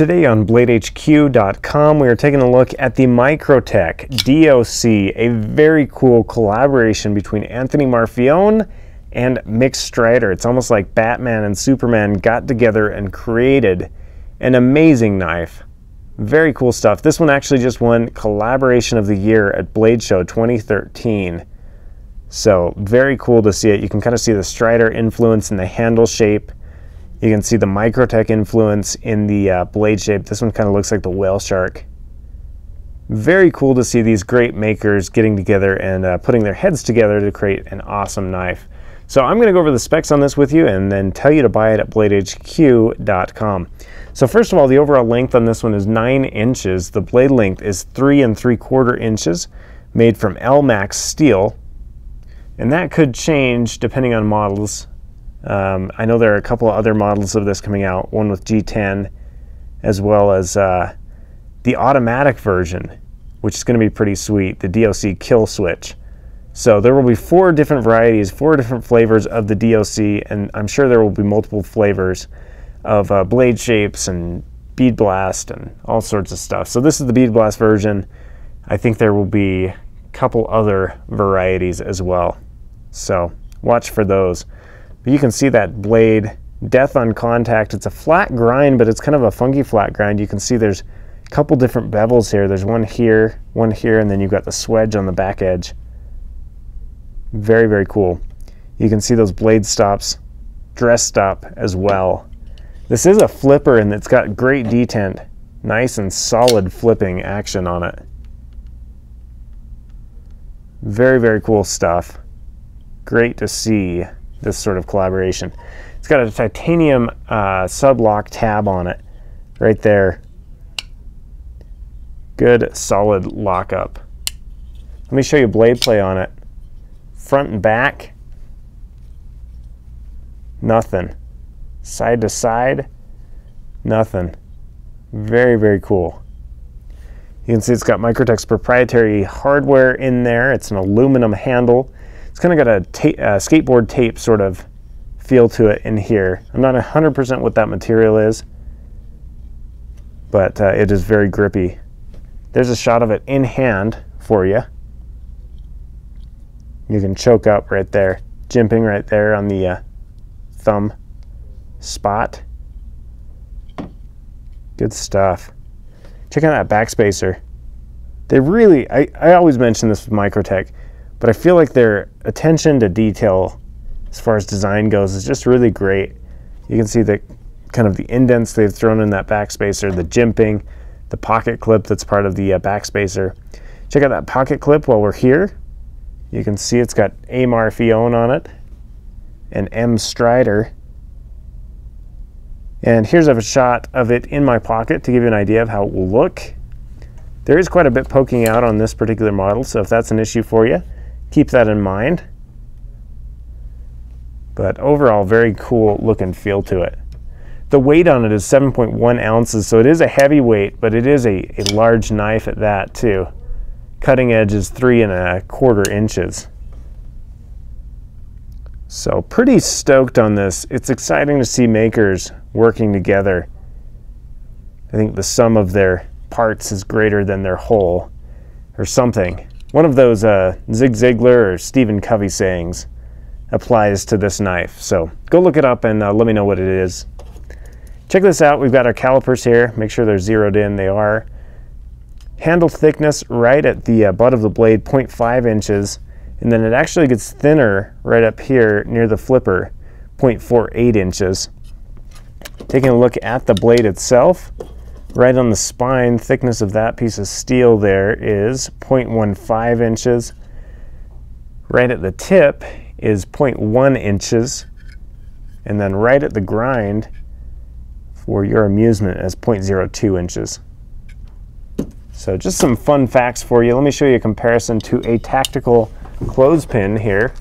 Today on BladeHQ.com, we are taking a look at the Microtech D.O.C, a very cool collaboration between Anthony Marfione and Mick Strider. It's almost like Batman and Superman got together and created an amazing knife. Very cool stuff. This one actually just won Collaboration of the Year at Blade Show 2013. So very cool to see it. You can kind of see the Strider influence in the handle shape. You can see the Microtech influence in the blade shape. This one kind of looks like the whale shark. Very cool to see these great makers getting together and putting their heads together to create an awesome knife. So I'm going to go over the specs on this with you and then tell you to buy it at BladeHQ.com. So first of all, the overall length on this one is 9 inches. The blade length is 3 3/4 inches, made from L-Max steel. And that could change depending on models. I know there are a couple of other models of this coming out, one with G10, as well as the automatic version, which is going to be pretty sweet, the D.O.C kill switch. So there will be 4 different varieties, 4 different flavors of the D.O.C, and I'm sure there will be multiple flavors of blade shapes and bead blast and all sorts of stuff. So this is the bead blast version. I think there will be a couple other varieties as well. So watch for those. But you can see that blade, death on contact. It's a flat grind, but it's kind of a funky flat grind. You can see there's a couple different bevels here. There's one here, and then you've got the swedge on the back edge. Very, very cool. You can see those blade stops dressed up as well. This is a flipper, and it's got great detent. Nice and solid flipping action on it. Very, very cool stuff. Great to see this sort of collaboration. It's got a titanium sub-lock tab on it right there. Good solid lockup. Let me show you blade play on it. Front and back, nothing. Side to side, nothing. Very, very cool. You can see it's got Microtech's proprietary hardware in there. It's an aluminum handle. It's kind of got a skateboard tape sort of feel to it in here. I'm not 100% what that material is, but it is very grippy. There's a shot of it in hand for you. You can choke up right there, jimping right there on the thumb spot. Good stuff. Check out that backspacer. They really, I always mention this with Microtech, but I feel like their attention to detail as far as design goes is just really great. You can see the kind of the indents they've thrown in that backspacer, the jimping, the pocket clip that's part of the backspacer. Check out that pocket clip while we're here. You can see it's got A Marfione on it and M Strider. And here's a shot of it in my pocket to give you an idea of how it will look. There is quite a bit poking out on this particular model, so if that's an issue for you, keep that in mind. But overall, very cool look and feel to it. The weight on it is 7.1 ounces, so it is a heavy weight, but it is a large knife at that too. Cutting edge is 3 1/4 inches. So pretty stoked on this. It's exciting to see makers working together. I think the sum of their parts is greater than their whole, or something. One of those Zig Ziglar or Stephen Covey sayings applies to this knife. So go look it up and let me know what it is. Check this out. We've got our calipers here. Make sure they're zeroed in. They are. Handle thickness right at the butt of the blade, 0.5 inches. And then it actually gets thinner right up here near the flipper, 0.48 inches. Taking a look at the blade itself, right on the spine, thickness of that piece of steel there is 0.15 inches. Right at the tip is 0.1 inches. And then right at the grind, for your amusement, is 0.02 inches. So just some fun facts for you. Let me show you a comparison to a tactical clothespin here.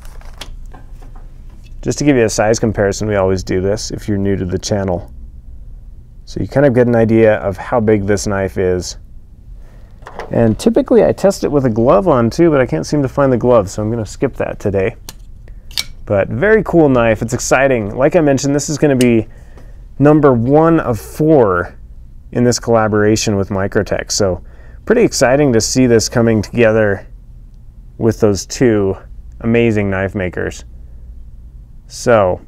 Just to give you a size comparison, we always do this if you're new to the channel. So you kind of get an idea of how big this knife is. And typically I test it with a glove on too, but I can't seem to find the glove, so I'm going to skip that today. But very cool knife. It's exciting. Like I mentioned, this is going to be number 1 of 4 in this collaboration with Microtech. So pretty exciting to see this coming together with those two amazing knife makers. So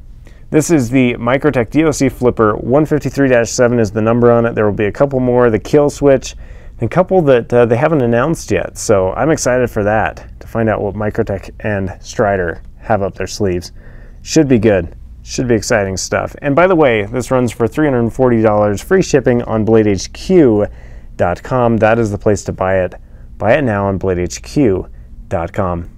this is the Microtech D.O.C flipper. 153-7 is the number on it. There will be a couple more, the kill switch, and a couple that they haven't announced yet. So I'm excited for that, to find out what Microtech and Strider have up their sleeves. Should be good. Should be exciting stuff. And by the way, this runs for $340, free shipping on BladeHQ.com. That is the place to buy it. Buy it now on BladeHQ.com.